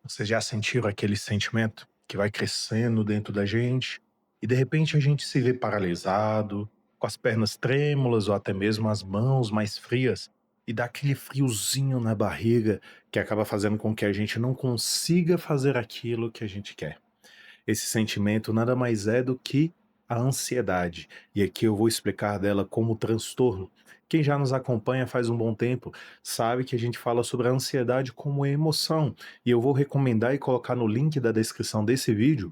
Vocês já sentiram aquele sentimento que vai crescendo dentro da gente e de repente a gente se vê paralisado, com as pernas trêmulas ou até mesmo as mãos mais frias e dá aquele friozinho na barriga que acaba fazendo com que a gente não consiga fazer aquilo que a gente quer. Esse sentimento nada mais é do que a ansiedade. E aqui eu vou explicar dela como transtorno. Quem já nos acompanha faz um bom tempo sabe que a gente fala sobre a ansiedade como emoção. E eu vou recomendar e colocar no link da descrição desse vídeo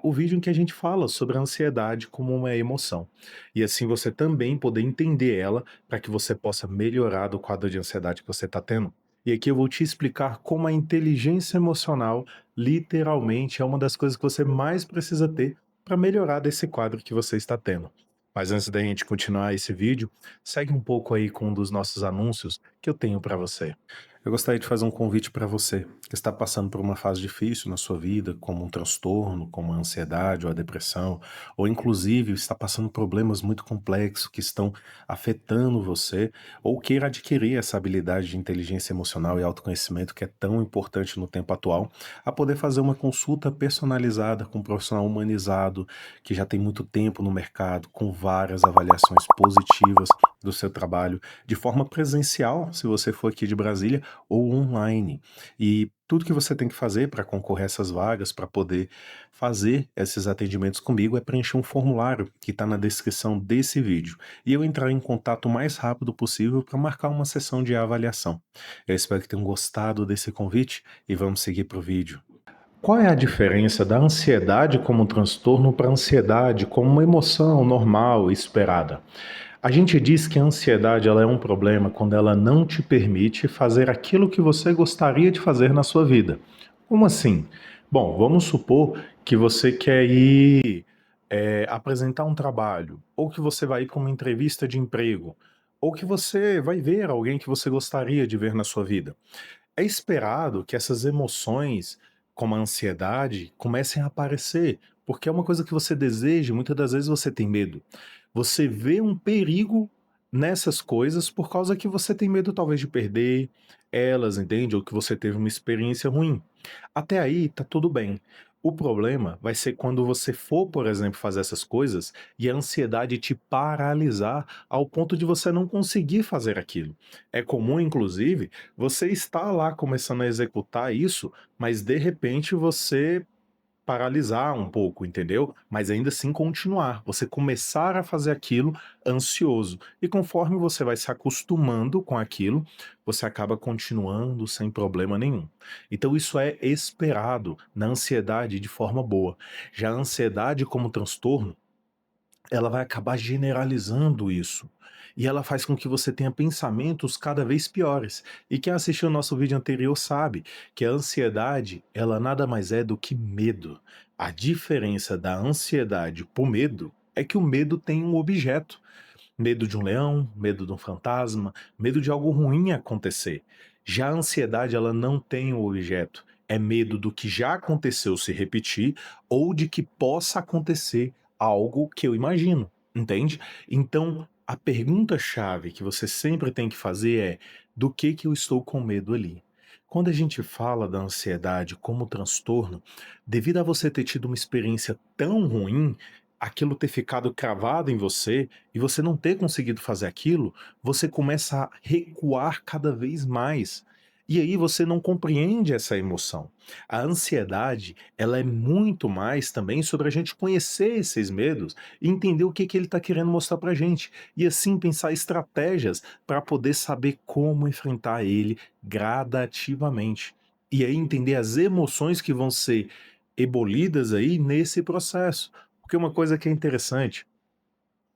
o vídeo em que a gente fala sobre a ansiedade como uma emoção. E assim você também poder entender ela para que você possa melhorar do quadro de ansiedade que você está tendo. E aqui eu vou te explicar como a inteligência emocional literalmente é uma das coisas que você mais precisa ter para melhorar desse quadro que você está tendo. Mas antes da gente continuar esse vídeo, segue um pouco aí com um dos nossos anúncios que eu tenho para você. Eu gostaria de fazer um convite para você que está passando por uma fase difícil na sua vida, como um transtorno, como a ansiedade ou a depressão, ou inclusive está passando problemas muito complexos que estão afetando você, ou queira adquirir essa habilidade de inteligência emocional e autoconhecimento que é tão importante no tempo atual, a poder fazer uma consulta personalizada com um profissional humanizado, que já tem muito tempo no mercado, com várias avaliações positivas do seu trabalho, de forma presencial, se você for aqui de Brasília, ou online. E tudo que você tem que fazer para concorrer a essas vagas, para poder fazer esses atendimentos comigo, é preencher um formulário que está na descrição desse vídeo. E eu entrar em contato o mais rápido possível para marcar uma sessão de avaliação. Eu espero que tenham gostado desse convite e vamos seguir para o vídeo. Qual é a diferença da ansiedade como um transtorno para a ansiedade como uma emoção normal e esperada? A gente diz que a ansiedade ela é um problema quando ela não te permite fazer aquilo que você gostaria de fazer na sua vida. Como assim? Bom, vamos supor que você quer ir apresentar um trabalho, ou que você vai ir para uma entrevista de emprego, ou que você vai ver alguém que você gostaria de ver na sua vida. É esperado que essas emoções, como a ansiedade, comecem a aparecer, porque é uma coisa que você deseja e muitas das vezes você tem medo. Você vê um perigo nessas coisas por causa que você tem medo talvez de perder elas, entende? Ou que você teve uma experiência ruim. Até aí tá tudo bem. O problema vai ser quando você for, por exemplo, fazer essas coisas e a ansiedade te paralisar ao ponto de você não conseguir fazer aquilo. É comum, inclusive, você está lá começando a executar isso, mas de repente você paralisar um pouco, entendeu? Mas ainda assim continuar, você começar a fazer aquilo ansioso. E conforme você vai se acostumando com aquilo, você acaba continuando sem problema nenhum. Então isso é esperado na ansiedade de forma boa. Já a ansiedade como transtorno, ela vai acabar generalizando isso. E ela faz com que você tenha pensamentos cada vez piores. E quem assistiu o nosso vídeo anterior sabe que a ansiedade, ela nada mais é do que medo. A diferença da ansiedade pro medo é que o medo tem um objeto. Medo de um leão, medo de um fantasma, medo de algo ruim acontecer. Já a ansiedade, ela não tem um objeto. É medo do que já aconteceu se repetir ou de que possa acontecer algo que eu imagino, entende? Então, a pergunta-chave que você sempre tem que fazer é: do que eu estou com medo ali? Quando a gente fala da ansiedade como transtorno, devido a você ter tido uma experiência tão ruim, aquilo ter ficado cravado em você e você não ter conseguido fazer aquilo, você começa a recuar cada vez mais. E aí você não compreende essa emoção. A ansiedade, ela é muito mais também sobre a gente conhecer esses medos e entender o que ele está querendo mostrar para gente. E assim pensar estratégias para poder saber como enfrentar ele gradativamente. E aí entender as emoções que vão ser ebolidas aí nesse processo. Porque uma coisa que é interessante,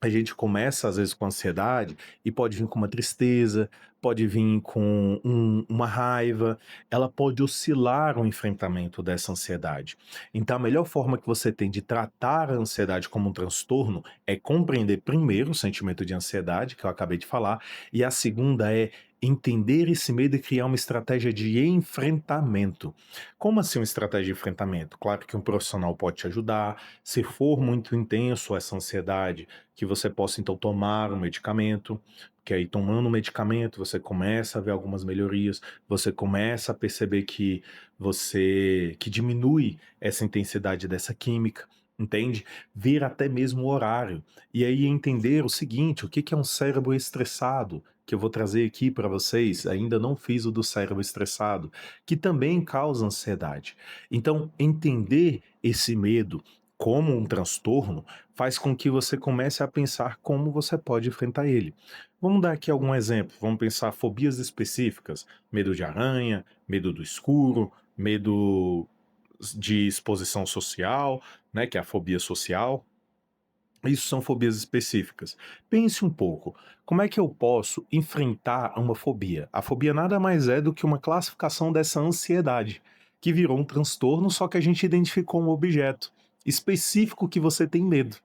a gente começa às vezes com ansiedade e pode vir com uma tristeza, pode vir com uma raiva, ela pode oscilar o enfrentamento dessa ansiedade. Então a melhor forma que você tem de tratar a ansiedade como um transtorno é compreender primeiro o sentimento de ansiedade, que eu acabei de falar, e a segunda é entender esse medo e criar uma estratégia de enfrentamento. Como assim uma estratégia de enfrentamento? Claro que um profissional pode te ajudar, se for muito intenso essa ansiedade, que você possa então tomar um medicamento, que aí tomando o medicamento você começa a ver algumas melhorias, você começa a perceber que diminui essa intensidade dessa química, entende? Ver até mesmo o horário. E aí entender o seguinte, o que que é um cérebro estressado, que eu vou trazer aqui para vocês, ainda não fiz o do cérebro estressado, que também causa ansiedade. Então, entender esse medo como um transtorno faz com que você comece a pensar como você pode enfrentar ele. Vamos dar aqui algum exemplo. Vamos pensar fobias específicas: medo de aranha, medo do escuro, medo de exposição social, né, que é a fobia social. Isso são fobias específicas. Pense um pouco, como é que eu posso enfrentar uma fobia? A fobia nada mais é do que uma classificação dessa ansiedade, que virou um transtorno, só que a gente identificou um objeto específico que você tem medo.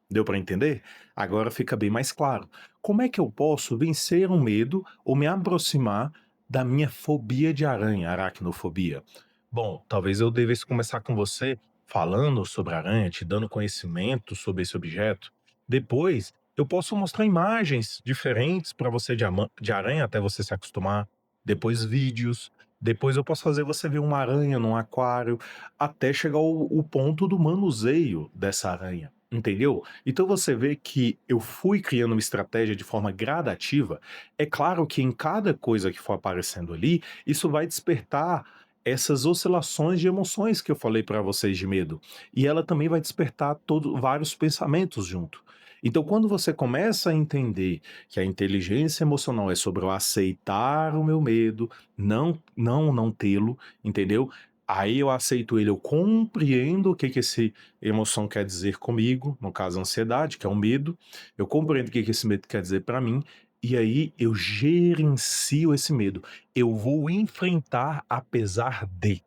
Deu para entender? Agora fica bem mais claro. Como é que eu posso vencer um medo ou me aproximar da minha fobia de aranha, aracnofobia? Bom, talvez eu devesse começar com você falando sobre a aranha, te dando conhecimento sobre esse objeto. Depois, eu posso mostrar imagens diferentes para você de aranha até você se acostumar. Depois, vídeos. Depois, eu posso fazer você ver uma aranha num aquário, até chegar ao ponto do manuseio dessa aranha. Entendeu? Então você vê que eu fui criando uma estratégia de forma gradativa. É claro que em cada coisa que for aparecendo ali, isso vai despertar essas oscilações de emoções que eu falei para vocês de medo. E ela também vai despertar vários pensamentos junto. Então, quando você começa a entender que a inteligência emocional é sobre eu aceitar o meu medo, não tê-lo, entendeu? Aí eu aceito ele, eu compreendo o que que esse emoção quer dizer comigo, no caso a ansiedade, que é o medo, eu compreendo o que que esse medo quer dizer para mim, e aí eu gerencio esse medo. Eu vou enfrentar apesar de.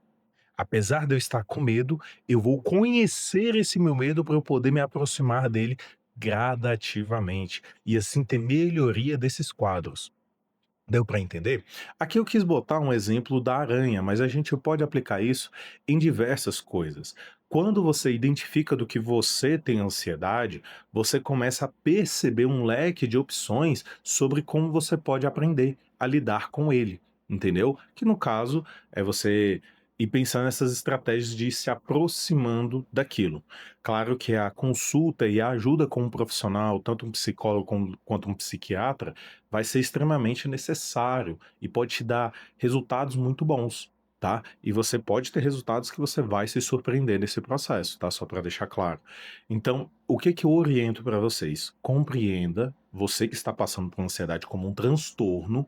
Apesar de eu estar com medo, eu vou conhecer esse meu medo para eu poder me aproximar dele gradativamente e assim ter melhoria desses quadros. Deu para entender? Aqui eu quis botar um exemplo da aranha, mas a gente pode aplicar isso em diversas coisas. Quando você identifica do que você tem ansiedade, você começa a perceber um leque de opções sobre como você pode aprender a lidar com ele, entendeu? Que no caso é você ir pensando nessas estratégias de ir se aproximando daquilo. Claro que a consulta e a ajuda com um profissional, tanto um psicólogo quanto um psiquiatra, vai ser extremamente necessário e pode te dar resultados muito bons, tá? E você pode ter resultados que você vai se surpreender nesse processo, tá? Só para deixar claro. Então, o que que eu oriento para vocês? Compreenda, você que está passando por ansiedade como um transtorno,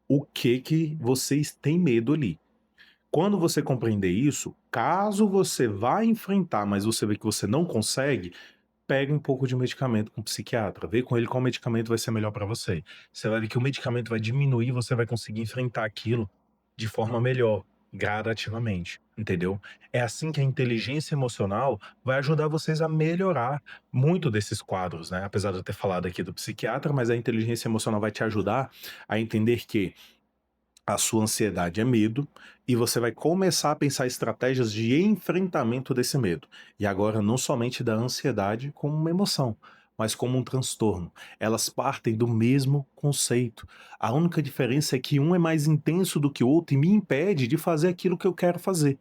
o que que vocês têm medo ali. Quando você compreender isso, caso você vá enfrentar, mas você vê que você não consegue, pegue um pouco de medicamento com o psiquiatra, vê com ele qual medicamento vai ser melhor para você. Você vai ver que o medicamento vai diminuir, você vai conseguir enfrentar aquilo de forma melhor, gradativamente, entendeu? É assim que a inteligência emocional vai ajudar vocês a melhorar muito desses quadros, né? Apesar de eu ter falado aqui do psiquiatra, mas a inteligência emocional vai te ajudar a entender que a sua ansiedade é medo, e você vai começar a pensar estratégias de enfrentamento desse medo. E agora não somente da ansiedade como uma emoção, mas como um transtorno. Elas partem do mesmo conceito. A única diferença é que um é mais intenso do que o outro e me impede de fazer aquilo que eu quero fazer.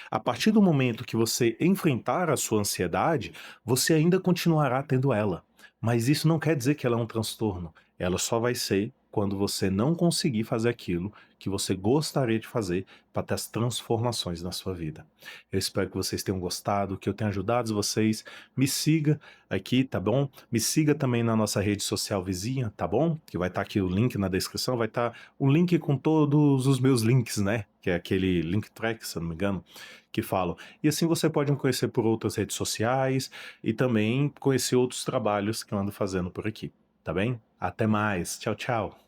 A partir do momento que você enfrentar a sua ansiedade, você ainda continuará tendo ela. Mas isso não quer dizer que ela é um transtorno. Ela só vai ser quando você não conseguir fazer aquilo que você gostaria de fazer para ter as transformações na sua vida. Eu espero que vocês tenham gostado, que eu tenha ajudado vocês. Me siga aqui, tá bom? Me siga também na nossa rede social vizinha, tá bom? Que vai estar aqui o link na descrição, vai estar o link com todos os meus links, né? Que é aquele link track, se eu não me engano, que falam. E assim você pode me conhecer por outras redes sociais e também conhecer outros trabalhos que eu ando fazendo por aqui, tá bem? Até mais. Tchau, tchau.